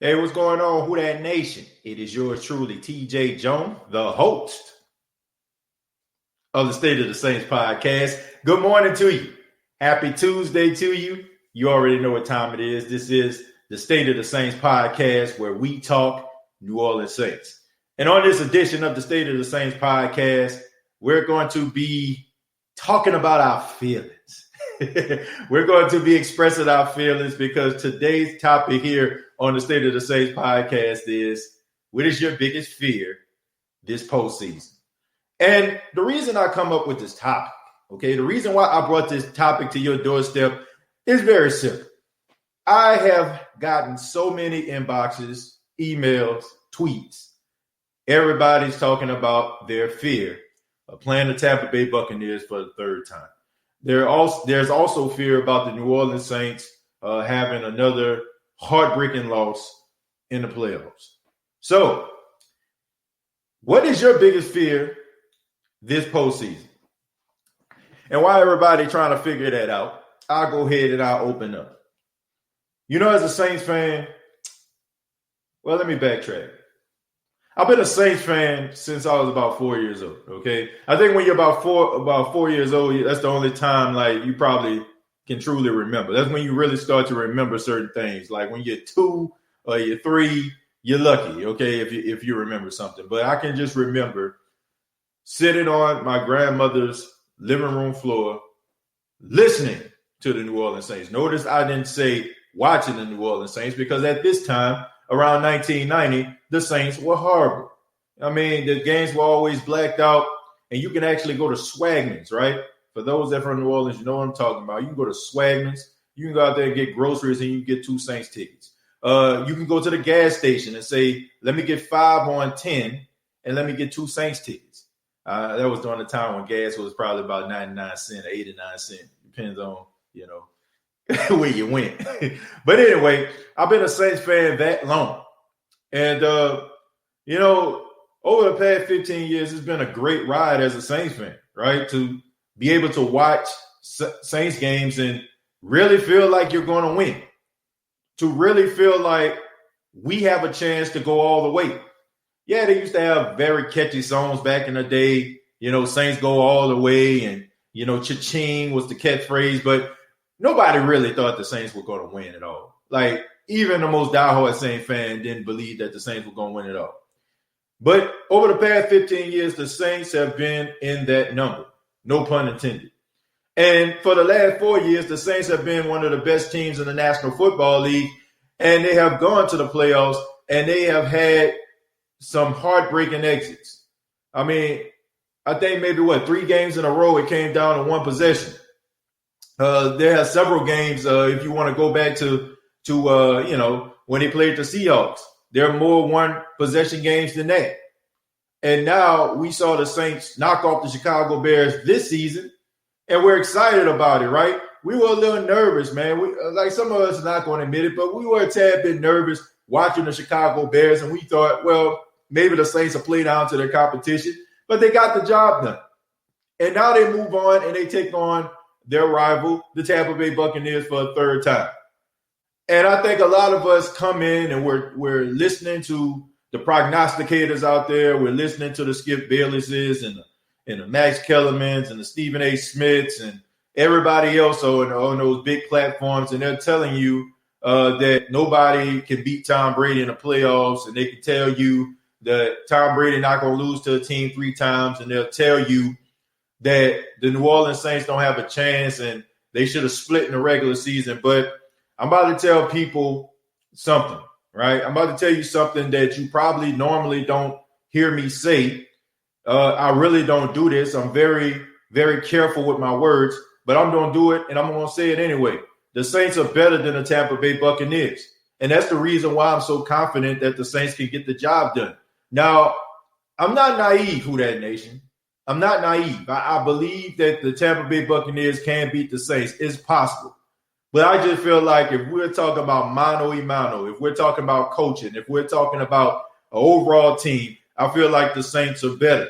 Hey, what's going on, Who That Nation? It is yours truly, TJ Jones, the host of the State of the Saints podcast. Good morning to you. Happy Tuesday to you. You already know what time it is. This is the State of the Saints podcast where we talk New Orleans Saints. And on this edition of the State of the Saints podcast, we're going to be talking about our feelings. We're going to be expressing our feelings because today's topic here on the State of the Saints podcast is, what is your biggest fear this postseason? And the reason I come up with this topic, the reason why I brought this topic to your doorstep is very simple. I have gotten so many inboxes, emails, tweets. Everybody's talking about their fear of playing the Tampa Bay Buccaneers for the third time. There's also fear about the New Orleans Saints having another heartbreaking loss in the playoffs. So, what is your biggest fear this postseason? And while everybody trying to figure that out, I'll go ahead and I'll open up. As a Saints fan, well, let me backtrack. I've been a Saints fan since I was about 4 years old, okay? I think when you're about 4 years old, that's the only time, you probably can truly remember. That's when you really start to remember certain things. Like when you're 2 or you're 3, you're lucky, okay, if you remember something. But I can just remember sitting on my grandmother's living room floor listening to the New Orleans Saints. Notice I didn't say watching the New Orleans Saints because at this time, around 1990, the Saints were horrible. I mean, the games were always blacked out, and you can actually go to Swagman's, right? For those that are from New Orleans, you know what I'm talking about. You can go to Swagman's. You can go out there and get groceries, and you can get 2 Saints tickets. You can go to the gas station and say, let me get 5 on 10, and let me get 2 Saints tickets. That was during the time when gas was probably about 99 cents, 89 cents. Depends on, where you went. But anyway, I've been a Saints fan that long. And, over the past 15 years, it's been a great ride as a Saints fan, right? To be able to watch Saints games and really feel like you're going to win. To really feel like we have a chance to go all the way. Yeah, they used to have very catchy songs back in the day. Saints go all the way, and, cha-ching was the catchphrase, but nobody really thought the Saints were going to win at all. Like, even the most diehard Saints fan didn't believe that the Saints were going to win at all. But over the past 15 years, the Saints have been in that number. No pun intended. And for the last 4 years, the Saints have been one of the best teams in the National Football League. And they have gone to the playoffs, and they have had some heartbreaking exits. I mean, I think maybe 3 games in a row, it came down to 1 possession. There are several games, if you want to go back to when they played the Seahawks. There are more 1-possession games than that. And now we saw the Saints knock off the Chicago Bears this season, and we're excited about it, right? We were a little nervous, man. Some of us are not going to admit it, but we were a tad bit nervous watching the Chicago Bears, and we thought, well, maybe the Saints will play down to their competition, but they got the job done. And now they move on, and they take on their rival, the Tampa Bay Buccaneers, for a third time. And I think a lot of us come in and we're listening to the prognosticators out there. We're listening to the Skip Baylesses and the Max Kellermans and the Stephen A. Smiths and everybody else on those big platforms. And they're telling you that nobody can beat Tom Brady in the playoffs. And they can tell you that Tom Brady not going to lose to a team 3 times. And they'll tell you that the New Orleans Saints don't have a chance and they should have split in the regular season. But I'm about to tell people something, right? I'm about to tell you something that you probably normally don't hear me say. I really don't do this. I'm very, very careful with my words, but I'm going to do it, and I'm going to say it anyway. The Saints are better than the Tampa Bay Buccaneers, and that's the reason why I'm so confident that the Saints can get the job done. Now, I'm not naive, Who Dat Nation. I'm not naive. I believe that the Tampa Bay Buccaneers can beat the Saints. It's possible. But I just feel like if we're talking about mano a mano, if we're talking about coaching, if we're talking about an overall team, I feel like the Saints are better.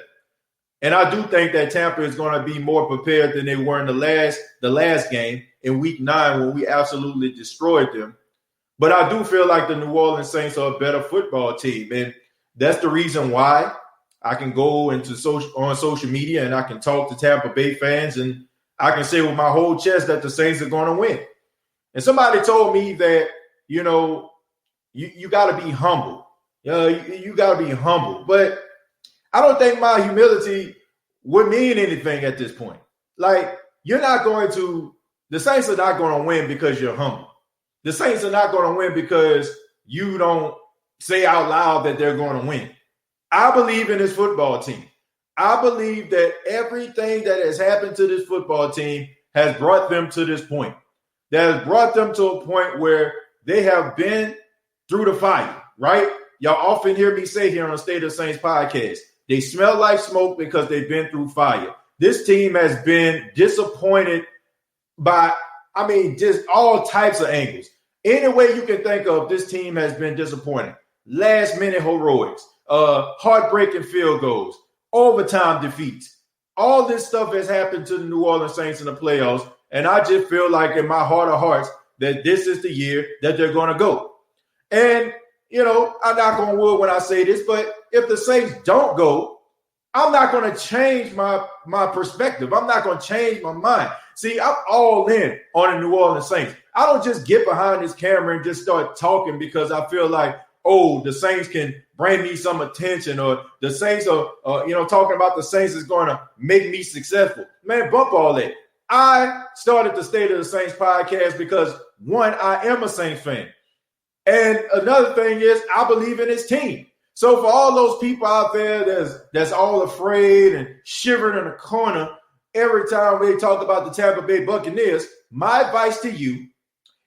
And I do think that Tampa is going to be more prepared than they were in the last game in week 9 when we absolutely destroyed them. But I do feel like the New Orleans Saints are a better football team. And that's the reason why I can go into on social media and I can talk to Tampa Bay fans and I can say with my whole chest that the Saints are going to win. And somebody told me that, you got to be humble. You got to be humble. But I don't think my humility would mean anything at this point. Like, the Saints are not going to win because you're humble. The Saints are not going to win because you don't say out loud that they're going to win. I believe in this football team. I believe that everything that has happened to this football team has brought them to this point. That has brought them to a point where they have been through the fire, right? Y'all often hear me say here on the State of Saints podcast, they smell like smoke because they've been through fire. This team has been disappointed by, just all types of angles. Any way you can think of, this team has been disappointing. Last-minute heroics, heartbreaking field goals, overtime defeats. All this stuff has happened to the New Orleans Saints in the playoffs, and I just feel like in my heart of hearts that this is the year that they're going to go. And, I'm not going to wood when I say this, but if the Saints don't go, I'm not going to change my perspective. I'm not going to change my mind. See, I'm all in on the New Orleans Saints. I don't just get behind this camera and just start talking because I feel like, the Saints can bring me some attention, or the Saints are, talking about the Saints is going to make me successful. Man, bump all that. I started the State of the Saints podcast because, one, I am a Saints fan. And another thing is I believe in this team. So for all those people out there that's all afraid and shivering in a corner every time we talk about the Tampa Bay Buccaneers, my advice to you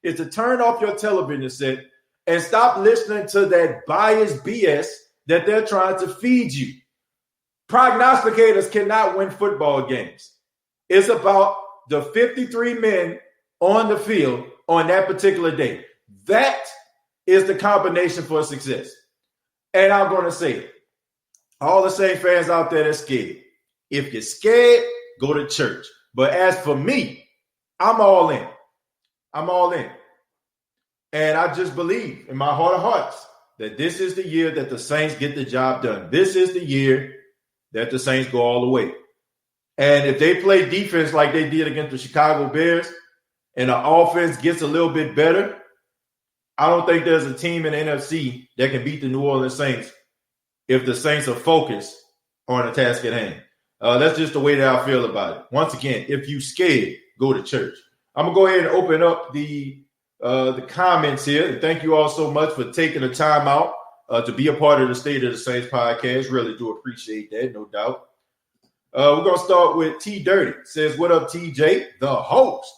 is to turn off your television set and stop listening to that biased BS that they're trying to feed you. Prognosticators cannot win football games. It's about the 53 men on the field on that particular day. That is the combination for success. And I'm going to say it. All the Saints fans out there that's scared. If you're scared, go to church. But as for me, I'm all in. I'm all in. And I just believe in my heart of hearts that this is the year that the Saints get the job done. This is the year that the Saints go all the way. And if they play defense like they did against the Chicago Bears and the offense gets a little bit better, I don't think there's a team in the NFC that can beat the New Orleans Saints if the Saints are focused on the task at hand. That's just the way that I feel about it. Once again, if you scared, go to church. I'm going to go ahead and open up the comments here. And thank you all so much for taking the time out to be a part of the State of the Saints podcast. Really do appreciate that, no doubt. We're going to start with T Dirty. It says, what up, TJ, the host?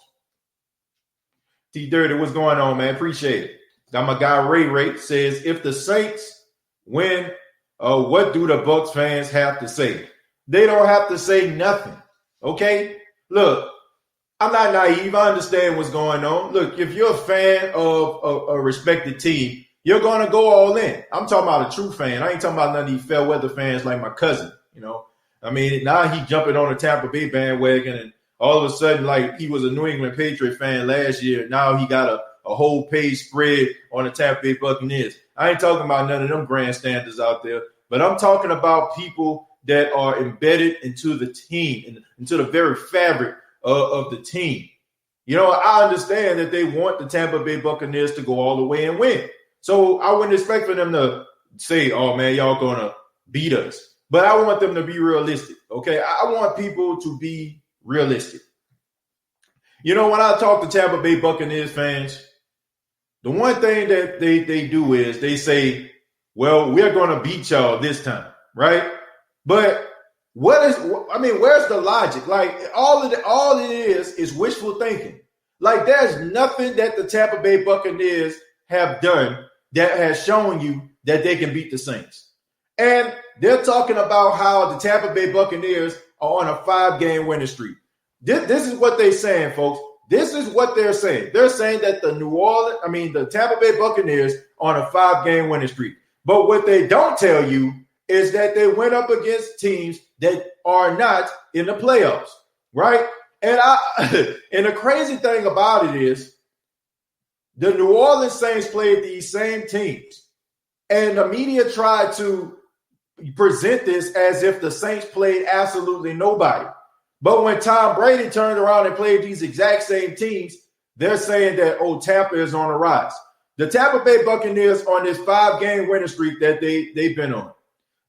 T Dirty, what's going on, man? Appreciate it. Now, my guy Ray says, if the Saints win, what do the Bucs fans have to say? They don't have to say nothing, okay? Look, I'm not naive. I understand what's going on. Look, if you're a fan of a respected team, you're going to go all in. I'm talking about a true fan. I ain't talking about none of these fair weather fans like my cousin, now he jumping on a Tampa Bay bandwagon, and all of a sudden, like he was a New England Patriot fan last year. Now he got a whole page spread on the Tampa Bay Buccaneers. I ain't talking about none of them grandstanders out there, but I'm talking about people that are embedded into the team, into the very fabric of the team. I understand that they want the Tampa Bay Buccaneers to go all the way and win. So I wouldn't expect for them to say, oh, man, y'all going to beat us. But I want them to be realistic, okay? I want people to be realistic. When I talk to Tampa Bay Buccaneers fans, the one thing that they do is they say, well, we're going to beat y'all this time, right? But where's the logic? Like, all it is wishful thinking. Like, there's nothing that the Tampa Bay Buccaneers have done that has shown you that they can beat the Saints. And they're talking about how the Tampa Bay Buccaneers are on a 5-game winning streak. This is what they're saying, folks. This is what they're saying. They're saying that the Tampa Bay Buccaneers are on a 5-game winning streak. But what they don't tell you is that they went up against teams that are not in the playoffs, right? And the crazy thing about it is The New Orleans Saints played these same teams, and the media tried to present this as if the Saints played absolutely nobody. But when Tom Brady turned around and played these exact same teams, they're saying that, Tampa is on the rise. The Tampa Bay Buccaneers on this 5-game winning streak that they've been on.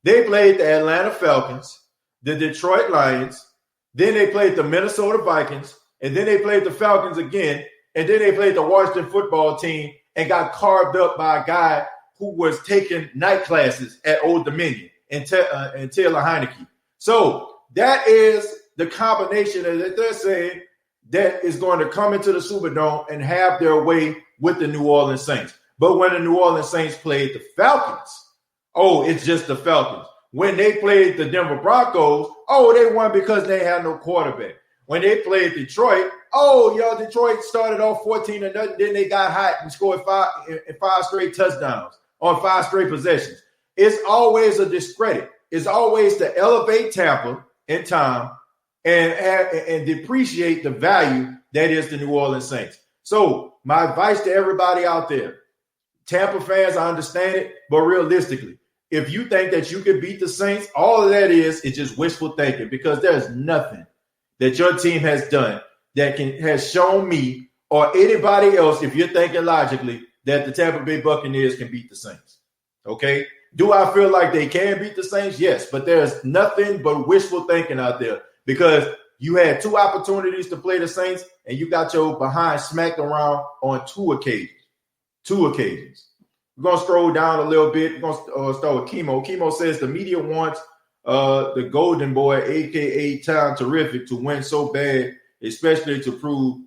They played the Atlanta Falcons, the Detroit Lions, then they played the Minnesota Vikings, and then they played the Falcons again, and then they played the Washington football team and got carved up by a guy who was taking night classes at Old Dominion and Taylor Heineke. So that is the combination that they're saying that is going to come into the Superdome and have their way with the New Orleans Saints. But when the New Orleans Saints played the Falcons, it's just the Falcons. When they played the Denver Broncos, they won because they had no quarterback. When they played Detroit, Detroit started off 14-0, then they got hot and scored five straight touchdowns on 5 straight possessions. It's always a discredit. It's always to elevate Tampa in time and depreciate the value that is the New Orleans Saints. So my advice to everybody out there, Tampa fans, I understand it, but realistically, if you think that you can beat the Saints, all of that is just wishful thinking, because there's nothing that your team has done that has shown me or anybody else, if you're thinking logically, that the Tampa Bay Buccaneers can beat the Saints. Okay? Do I feel like they can beat the Saints? Yes, but there's nothing but wishful thinking out there, because you had 2 opportunities to play the Saints and you got your behind smacked around on 2 occasions. 2 occasions. We're going to scroll down a little bit. We're going to start with Chemo. Chemo says the media wants the Golden Boy, a.k.a. Tom Terrific, to win so bad, especially to prove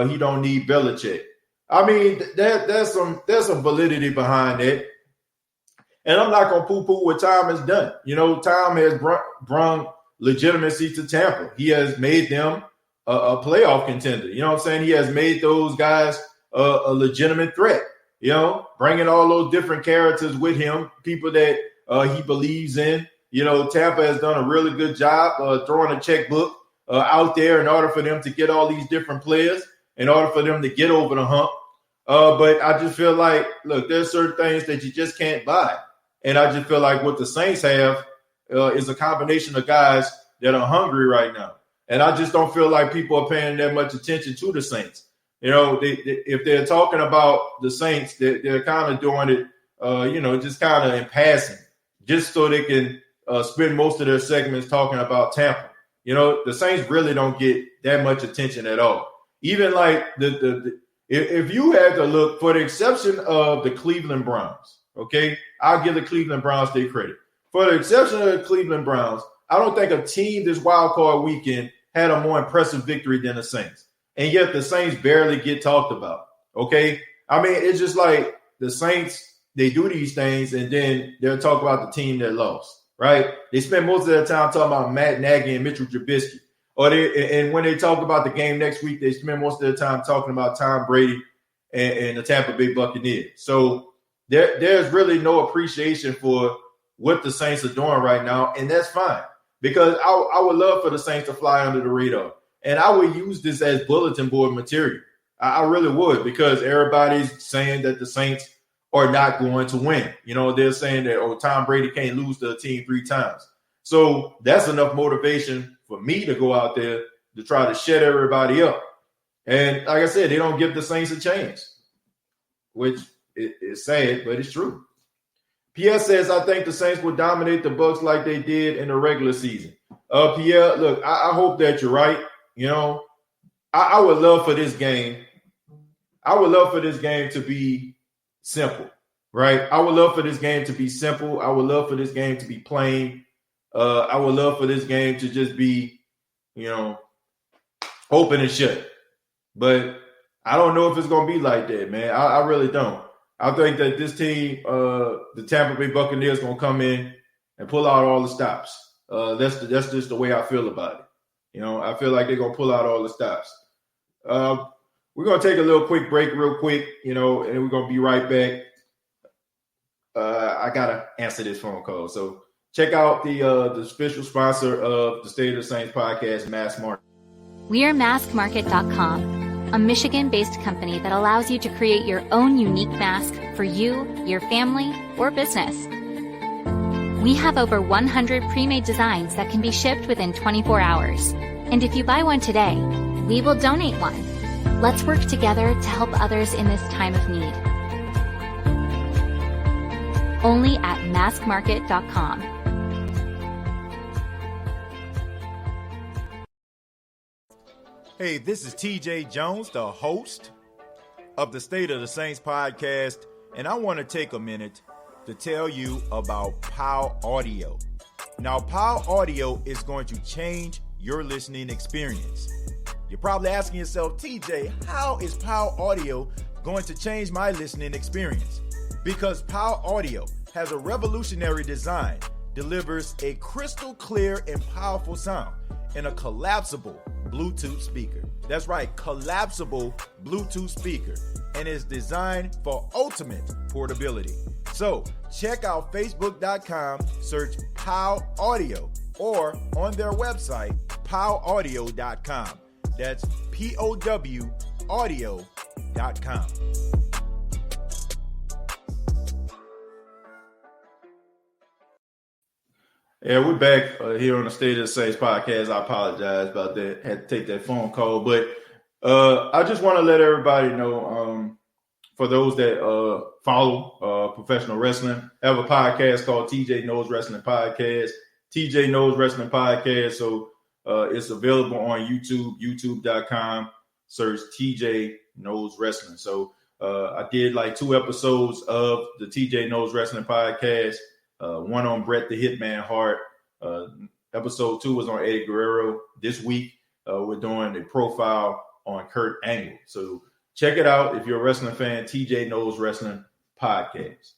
he don't need Belichick. I mean, there's some validity behind that. And I'm not going to poo-poo what Tom has done. Tom has brought legitimacy to Tampa. He has made them a playoff contender. You know what I'm saying? He has made those guys a legitimate threat. Bringing all those different characters with him, people that he believes in. Tampa has done a really good job throwing a checkbook out there in order for them to get all these different players, in order for them to get over the hump. But I just feel like, look, there's certain things that you just can't buy. And I just feel like what the Saints have is a combination of guys that are hungry right now. And I just don't feel like people are paying that much attention to the Saints. If they're talking about the Saints, they're kind of doing it, just kind of in passing, just so they can spend most of their segments talking about Tampa. The Saints really don't get that much attention at all. Even like if you had to look, for the exception of the Cleveland Browns, okay, I'll give the Cleveland Browns their credit. For the exception of the Cleveland Browns, I don't think a team this wild card weekend had a more impressive victory than the Saints. And yet the Saints barely get talked about, okay? I mean, it's just like the Saints, they do these things, and then they'll talk about the team that lost, right? They spend most of their time talking about Matt Nagy and Mitchell Trubisky. And when they talk about the game next week, they spend most of their time talking about Tom Brady and the Tampa Bay Buccaneers. So there's really no appreciation for what the Saints are doing right now, and that's fine, because I would love for the Saints to fly under the radar. And I would use this as bulletin board material. I really would, because everybody's saying that the Saints are not going to win. They're saying that, Tom Brady can't lose to a team 3 times. So that's enough motivation for me to go out there to try to shut everybody up. And like I said, they don't give the Saints a chance, which is sad, but it's true. Pierre says, I think the Saints will dominate the Bucs like they did in the regular season. Pierre, look, I hope that you're right. I would love for this game. I would love for this game to be simple, right? I would love for this game to be simple. I would love for this game to be plain. I would love for this game to just be, open and shut. But I don't know if it's going to be like that, man. I really don't. I think that this team, the Tampa Bay Buccaneers, going to come in and pull out all the stops. That's just the way I feel about it. I feel like they're going to pull out all the stops. We're going to take a little quick break real quick, and we're going to be right back. I got to answer this phone call. So check out the official sponsor of the State of the Saints podcast, Mass Market. We are maskmarket.com. a Michigan-based company that allows you to create your own unique mask for you, your family, or business. We have over 100 pre-made designs that can be shipped within 24 hours. And if you buy one today, we will donate one. Let's work together to help others in this time of need. Only at maskmarket.com. Hey, this is TJ Jones, the host of the State of the Saints podcast, and I want to take a minute to tell you about POW Audio. Now, POW Audio is going to change your listening experience. You're probably asking yourself, TJ, how is POW Audio going to change my listening experience? Because POW Audio has a revolutionary design, delivers a crystal clear and powerful sound in a collapsible Bluetooth speaker. That's right, collapsible Bluetooth speaker, and is designed for ultimate portability. So check out facebook.com, search POW Audio, or on their website, powaudio.com. That's POW audio.com. Yeah, we're back here on the State of the Saints podcast. I apologize about that. Had to take that phone call. But I just want to let everybody know, for those that follow professional wrestling, I have a podcast called TJ Knows Wrestling Podcast. TJ Knows Wrestling Podcast. So it's available on YouTube, youtube.com. Search TJ Knows Wrestling. So I did like 2 episodes of the TJ Knows Wrestling Podcast. One on Bret the Hitman Hart. Episode 2 was on Eddie Guerrero. This week, we're doing a profile on Kurt Angle. So check it out if you're a wrestling fan. TJ Knows Wrestling Podcast.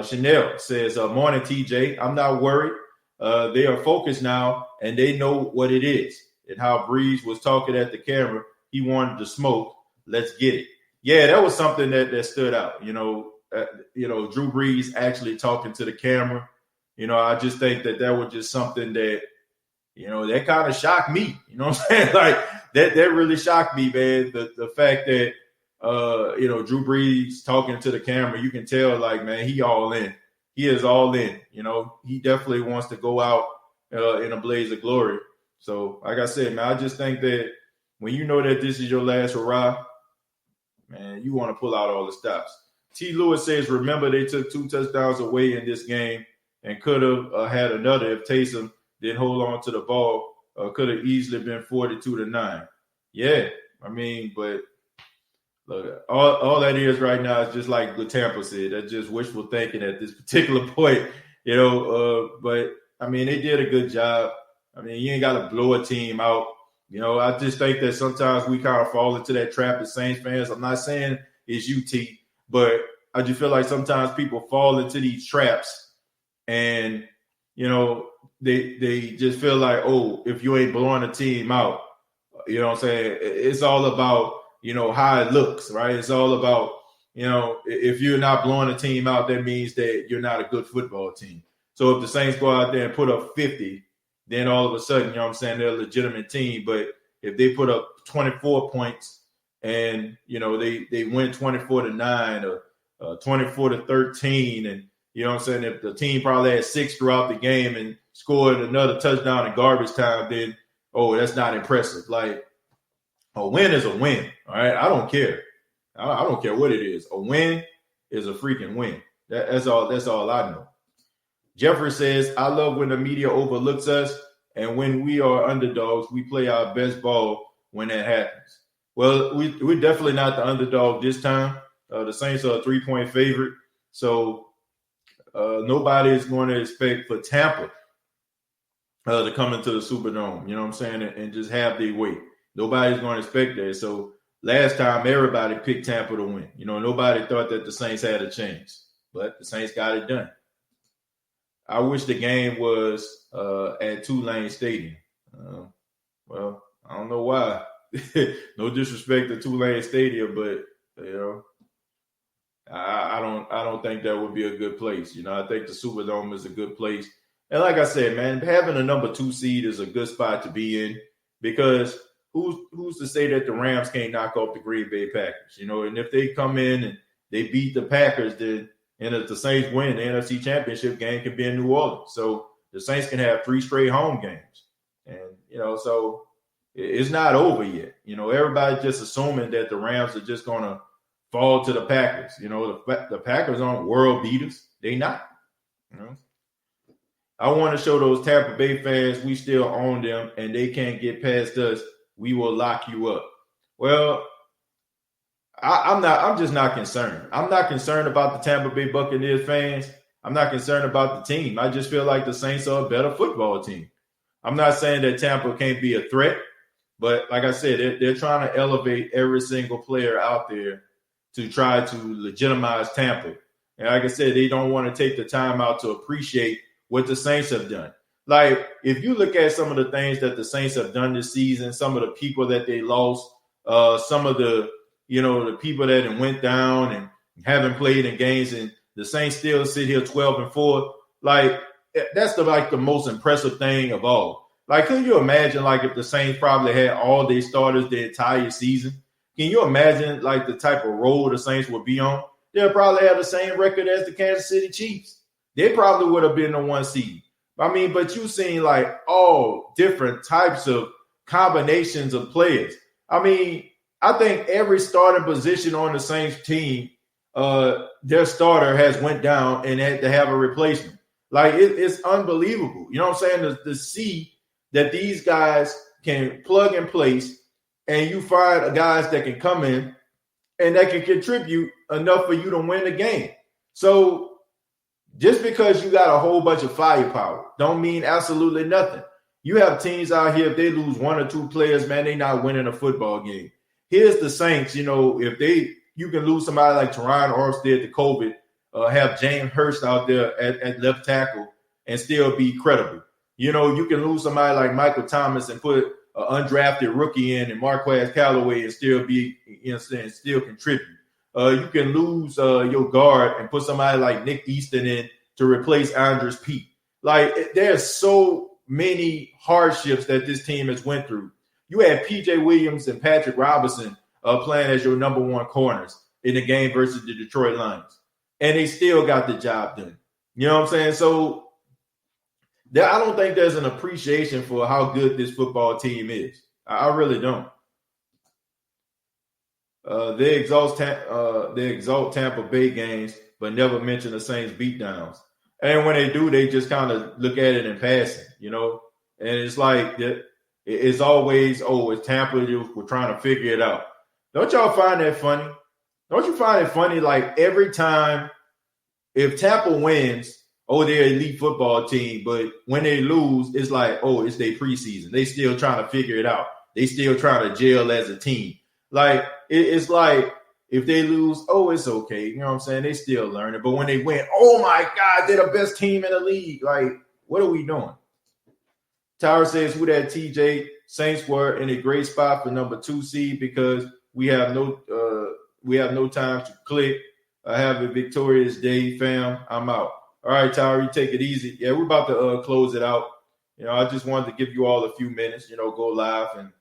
Chanel says, morning, TJ. I'm not worried. They are focused now, and they know what it is. And how Breeze was talking at the camera. He wanted to smoke. Let's get it. Yeah, that was something that stood out. Drew Brees actually talking to the camera. I just think that was just something that, that kind of shocked me. You know what I'm saying? Like that really shocked me, man. The fact that, Drew Brees talking to the camera, you can tell like, man, he all in. He is all in. He definitely wants to go out in a blaze of glory. So like I said, man, I just think that when you know that this is your last hurrah, man, you want to pull out all the stops. T. Lewis says, remember they took 2 touchdowns away in this game and could have had another if Taysom didn't hold on to the ball. Could have easily been 42-9. Yeah, I mean, but look, all that is right now is just like what Tampa said. That's just wishful thinking at this particular point, But, I mean, they did a good job. I mean, you ain't got to blow a team out. I just think that sometimes we kind of fall into that trap as Saints fans. I'm not saying it's UT, but I just feel like sometimes people fall into these traps and, they just feel like, oh, if you ain't blowing a team out, you know what I'm saying? It's all about, how it looks, right? It's all about, if you're not blowing a team out, that means that you're not a good football team. So if the Saints go out there and put up 50, then all of a sudden, they're a legitimate team. But if they put up 24 points and, they win 24-9 or 24-13, and, if the team probably had 6 throughout the game and scored another touchdown in garbage time, then, oh, that's not impressive. Like, a win is a win, all right? I don't care. I don't care what it is. A win is a freaking win. That's all I know. Jeffrey says, I love when the media overlooks us, and when we are underdogs, we play our best ball when that happens. Well, we're definitely not the underdog this time. The Saints are a 3-point favorite, so nobody is going to expect for Tampa to come into the Superdome, you know what I'm saying, and just have their way. Nobody's going to expect that. So last time, everybody picked Tampa to win. Nobody thought that the Saints had a chance, but the Saints got it done. I wish the game was at Tulane Stadium. Well, I don't know why. No disrespect to Tulane Stadium, but I don't think that would be a good place. I think the Superdome is a good place. And like I said, man, having a number 2 seed is a good spot to be in because who's to say that the Rams can't knock off the Green Bay Packers? And if they come in and they beat the Packers, then and if the Saints win, the NFC Championship game can be in New Orleans. So the Saints can have 3 straight home games. And, so it's not over yet. Everybody's just assuming that the Rams are just going to fall to the Packers. The Packers aren't world beaters. They not. I want to show those Tampa Bay fans we still own them and they can't get past us. We will lock you up. Well, I'm just not concerned. I'm not concerned about the Tampa Bay Buccaneers fans. I'm not concerned about the team. I just feel like the Saints are a better football team. I'm not saying that Tampa can't be a threat, but like I said, they're trying to elevate every single player out there to try to legitimize Tampa. And like I said, they don't want to take the time out to appreciate what the Saints have done. Like, if you look at some of the things that the Saints have done this season, some of the people that they lost, some of the people that went down and haven't played in games, and the Saints still sit here 12-4. Like, that's the most impressive thing of all. Like, can you imagine, like, if the Saints probably had all their starters the entire season? Can you imagine, like, the type of role the Saints would be on? They'll probably have the same record as the Kansas City Chiefs. They probably would have been the 1 seed. But you've seen, like, all different types of combinations of players. I think every starting position on the Saints team, their starter has went down and had to have a replacement. Like, it's unbelievable. You know what I'm saying? To see that these guys can plug and place, and you find guys that can come in and that can contribute enough for you to win the game. So just because you got a whole bunch of firepower don't mean absolutely nothing. You have teams out here, if they lose 1 or 2 players, man, they're not winning a football game. Here's the Saints, if you can lose somebody like Teron Armstead to COVID, have James Hurst out there at left tackle and still be credible. You can lose somebody like Michael Thomas and put an undrafted rookie in and Marquez Callaway and still be, still contribute. You can lose your guard and put somebody like Nick Easton in to replace Andres Pete. Like, there's so many hardships that this team has went through. You had P.J. Williams and Patrick Robinson playing as your number 1 corners in the game versus the Detroit Lions, and they still got the job done. You know what I'm saying? So I don't think there's an appreciation for how good this football team is. I really don't. They exalt Tampa Bay games, but never mention the Saints beatdowns. And when they do, they just kind of look at it in passing, And it's like it's always, it's Tampa. We're trying to figure it out. Don't y'all find that funny? Don't you find it funny? Like, every time, if Tampa wins, they're an elite football team. But when they lose, it's like, it's their preseason. They still trying to figure it out. They still trying to gel as a team. Like, it's like, if they lose, it's okay. You know what I'm saying? They still learning. But when they win, oh, my God, they're the best team in the league. Like, what are we doing? Tower says, who that TJ? Saints were in a great spot for number 2 seed because we have no time to click. I have a victorious day, fam. I'm out. All right, Tower, you take it easy. Yeah, we're about to close it out. I just wanted to give you all a few minutes, go live, and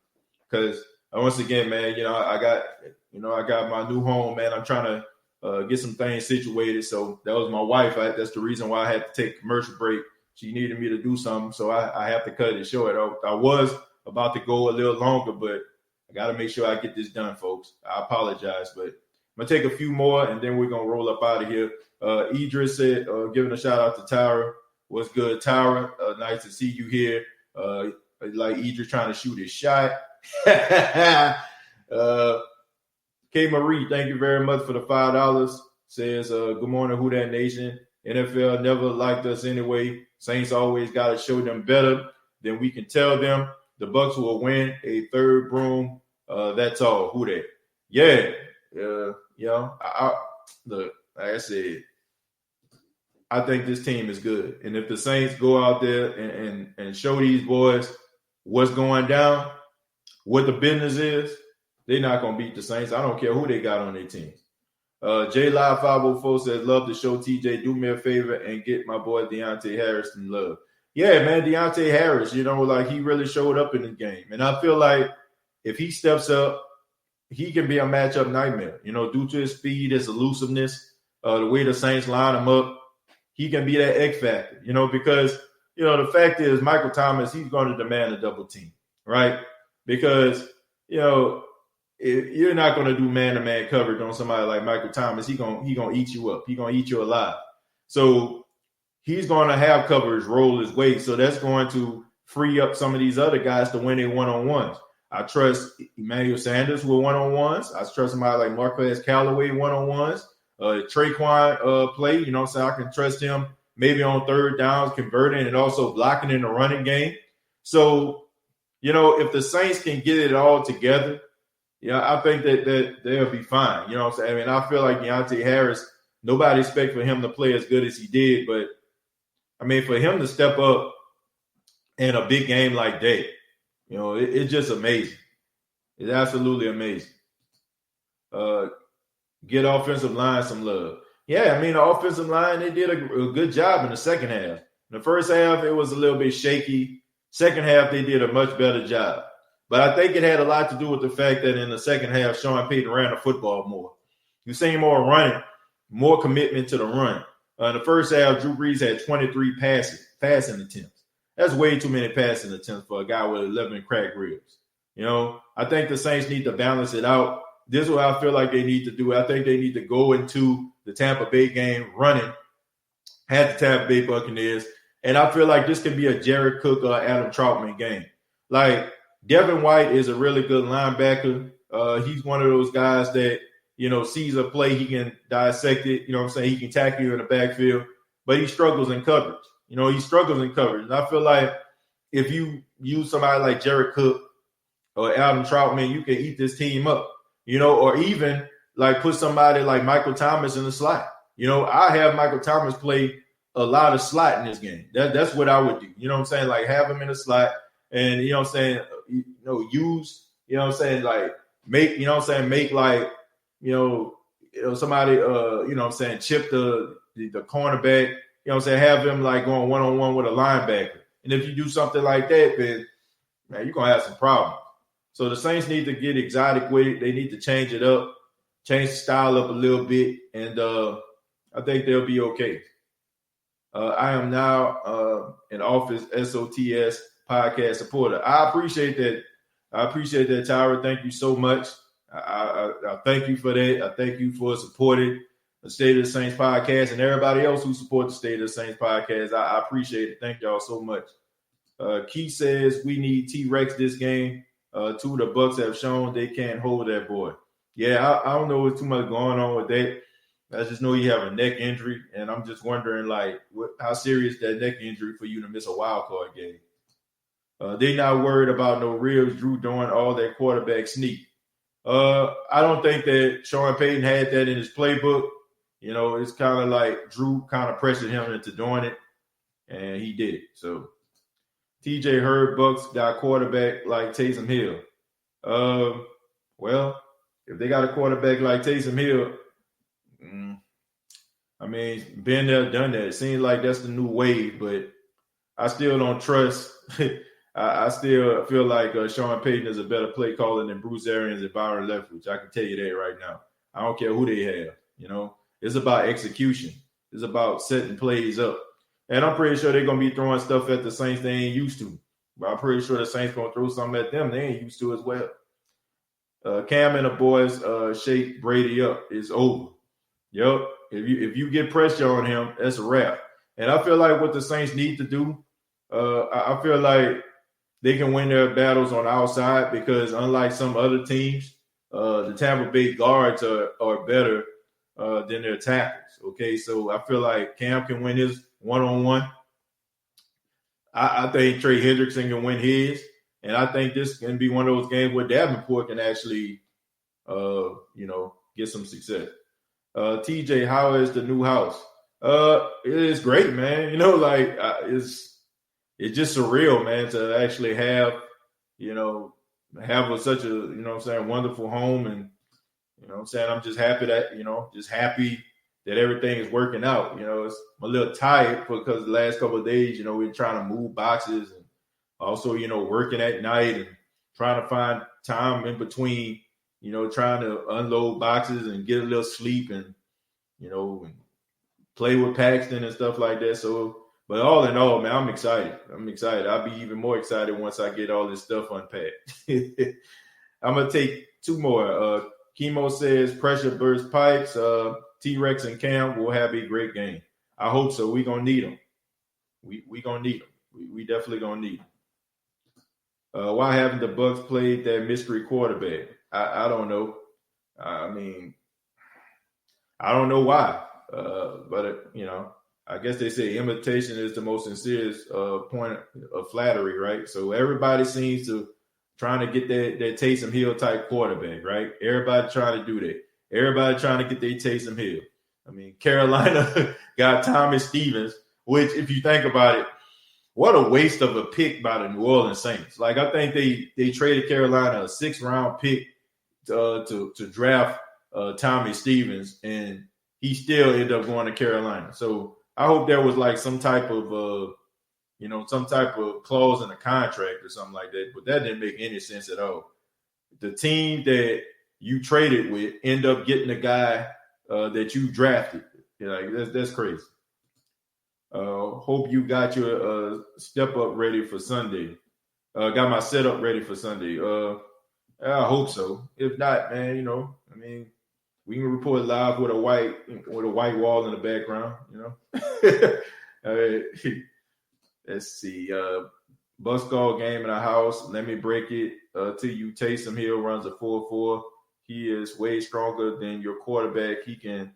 because once again, man, I got my new home, man. I'm trying to get some things situated. So that was my wife. That's the reason why I had to take a commercial break. She needed me to do something, so I have to cut it short. I was about to go a little longer, but I got to make sure I get this done, folks. I apologize, but I'm going to take a few more, and then we're going to roll up out of here. Idris said, giving a shout-out to Tyra. What's good, Tyra? Nice to see you here. Like Idris trying to shoot his shot. K. Marie, thank you very much for the $5. Says, good morning, Who Dat Nation. NFL never liked us anyway. Saints always got to show them better than we can tell them. The Bucks will win a 3rd broom. That's all. Who that? Yeah. Look, like I said, I think this team is good. And if the Saints go out there and show these boys what's going down, what the business is, they're not going to beat the Saints. I don't care who they got on their team. J Live 504 says, love the show, TJ. Do me a favor and get my boy Deontay Harris some love. Yeah, man, Deontay Harris, he really showed up in the game. And I feel like if he steps up, he can be a matchup nightmare, due to his speed, his elusiveness, the way the Saints line him up. He can be that X factor, because, the fact is Michael Thomas, he's going to demand a double team, right? Because, if you're not going to do man-to-man coverage on somebody like Michael Thomas, he gonna eat you up. He's going to eat you alive. So he's going to have coverage roll his weight. So that's going to free up some of these other guys to win their one-on-ones. I trust Emmanuel Sanders with one-on-ones. I trust somebody like Marquez Callaway one-on-ones. Traquan play, so I can trust him maybe on third downs, converting and also blocking in the running game. So, if the Saints can get it all together, I think that they'll be fine. You know what I'm saying? I mean, I feel like Deontay Harris, nobody expect for him to play as good as he did. But, I mean, for him to step up in a big game like that, it's just amazing. It's absolutely amazing. Get offensive line some love. Yeah, I mean, the offensive line, they did a good job in the second half. In the first half, it was a little bit shaky. Second half, they did a much better job. But I think it had a lot to do with the fact that in the second half, Sean Payton ran the football more. You see more running, more commitment to the run. In the first half, Drew Brees had 23 passing attempts. That's way too many passing attempts for a guy with 11 cracked ribs. I think the Saints need to balance it out. This is what I feel like they need to do. I think they need to go into the Tampa Bay game running at the Tampa Bay Buccaneers. And I feel like this could be a Jared Cook or Adam Troutman game. Like, Devin White is a really good linebacker. He's one of those guys that, sees a play, he can dissect it. He can tackle you in the backfield, but he struggles in coverage. He struggles in coverage. And I feel like if you use somebody like Jared Cook or Adam Troutman, you can eat this team up, or even like put somebody like Michael Thomas in the slot. I have Michael Thomas play a lot of slot in this game. That's what I would do. Like have him in the slot and, use, like make, make like, somebody, chip the cornerback, have him like going one-on-one with a linebacker. And if you do something like that, then, man, you're going to have some problems. So the Saints need to get exotic with it. They need to change it up, change the style up a little bit, and I think they'll be okay. I am now an Office SOTS podcast supporter. I appreciate that. Tyra. Thank you so much. I thank you for that. I thank you for supporting the State of the Saints podcast and everybody else who support the State of the Saints podcast. I appreciate it. Thank y'all so much. Keith says we need T-Rex this game. Two of the Bucks have shown they can't hold that boy. Yeah, I don't know what's too much going on with that. I just know you have a neck injury, and I'm just wondering, like, how serious that neck injury for you to miss a wild card game. They not worried about no ribs, Drew doing all that quarterback sneak. I don't think that Sean Payton had that in his playbook. It's kind of like Drew kind of pressured him into doing it, and he did it. So, TJ Hurd Bucks got quarterback like Taysom Hill. Well, if they got a quarterback like Taysom Hill, I mean, been there, done that. It seems like that's the new wave, but I still don't trust. I still feel like Sean Payton is a better play caller than Bruce Arians and Byron Leftwich. I can tell you that right now. I don't care who they have. It's about execution. It's about setting plays up. And I'm pretty sure they're going to be throwing stuff at the Saints they ain't used to. But I'm pretty sure the Saints going to throw something at them they ain't used to as well. Cam and the boys shake Brady up. It's over. Yep. If you get pressure on him, that's a wrap. And I feel like what the Saints need to do, I feel like they can win their battles on the outside because unlike some other teams, the Tampa Bay guards are better than their tackles. Okay, so I feel like Cam can win his one-on-one. I think Trey Hendrickson can win his. And I think this can be one of those games where Davenport can actually, get some success. TJ, how is the new house? It is great, man. It's just surreal, man, to actually have, such a, wonderful home. And, I'm just happy that everything is working out. I'm a little tired because the last couple of days, we're trying to move boxes and also, working at night. And trying to find time in between, trying to unload boxes and get a little sleep and, and play with Paxton and stuff like that. So, but all in all, man, I'm excited. I'll be even more excited once I get all this stuff unpacked. I'm going to take two more. Chemo says pressure burst pipes. T-Rex and Cam will have a great game. I hope so. We're going to need them. We going to need them. We definitely going to need them. Why haven't the Bucs played that mystery quarterback? I don't know. I mean, I don't know why. But, I guess they say imitation is the most sincere point of flattery, right? So everybody seems to trying to get that Taysom Hill type quarterback, right? Everybody trying to do that. Everybody trying to get their Taysom Hill. I mean, Carolina got Thomas Stevens, which, if you think about it, what a waste of a pick by the New Orleans Saints. Like, I think they traded Carolina a 6th-round pick to draft Tommy Stevens, and he still ended up going to Carolina. So I hope there was like some type of clause in the contract or something like that. But that didn't make any sense at all. The team that you traded with end up getting the guy that you drafted. That's crazy. Hope you got your step up ready for Sunday. Got my setup ready for Sunday. I hope so. If not, man, we can report live with a white wall in the background. Let's see. Bus call game in the house. Let me break it to you. Taysom Hill runs a 4.4. He is way stronger than your quarterback. He can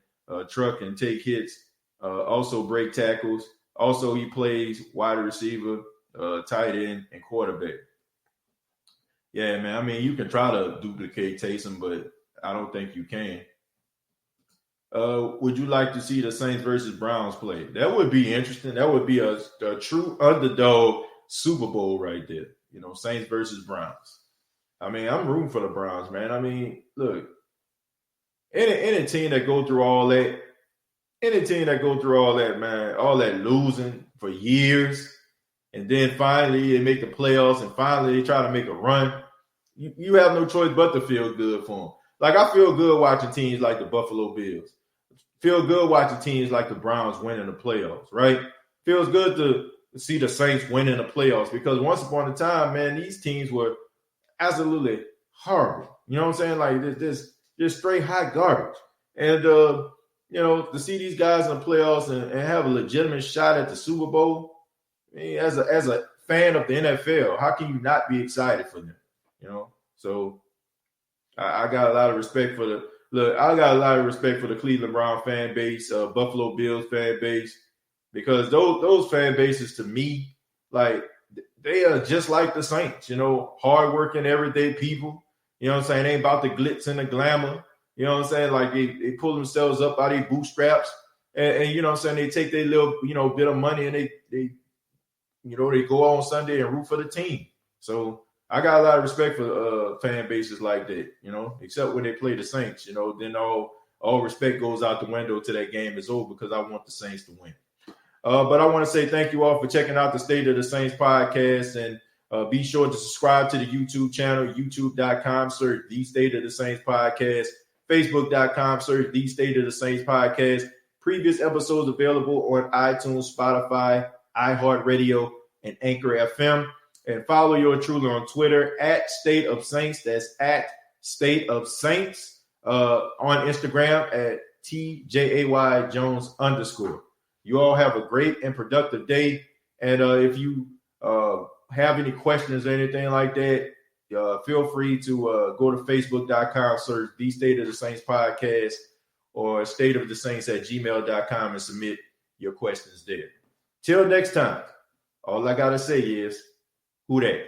truck and take hits. Also break tackles. Also, he plays wide receiver, tight end, and quarterback. Yeah, man. I mean, you can try to duplicate Taysom, but I don't think you can. Would you like to see the Saints versus Browns play? That would be interesting. That would be a true underdog Super Bowl right there. Saints versus Browns. I mean, I'm rooting for the Browns, man. I mean, look, any team that go through all that, man, all that losing for years, and then finally they make the playoffs, and finally they try to make a run, you have no choice but to feel good for them. Like, I feel good watching teams like the Buffalo Bills. Feel good watching teams like the Browns winning the playoffs, right? Feels good to see the Saints winning the playoffs because once upon a time, man, these teams were absolutely horrible. You know what I'm saying? Like, this straight hot garbage. And, to see these guys in the playoffs and have a legitimate shot at the Super Bowl, I mean, as a fan of the NFL, how can you not be excited for them? So I got a lot of respect for the Cleveland Brown fan base, Buffalo Bills fan base, because those fan bases, to me, like, they are just like the Saints, hardworking, everyday people. You know what I'm saying? They ain't about the glitz and the glamour. You know what I'm saying? Like, they pull themselves up out of their bootstraps, and you know what I'm saying? They take their little, bit of money and they go on Sunday and root for the team. So I got a lot of respect for fan bases like that, except when they play the Saints, then all respect goes out the window till that game is over because I want the Saints to win. But I want to say thank you all for checking out the State of the Saints podcast, and be sure to subscribe to the YouTube channel, youtube.com, search The State of the Saints podcast, facebook.com, search The State of the Saints podcast. Previous episodes available on iTunes, Spotify, iHeartRadio, and Anchor FM. And follow yours truly on Twitter at State of Saints. That's at State of Saints. On Instagram at TJAY Jones _. You all have a great and productive day. And if you have any questions or anything like that, feel free to go to facebook.com, search The State of the Saints podcast, or stateofthesaints@gmail.com and submit your questions there. Till next time, all I got to say is, who that?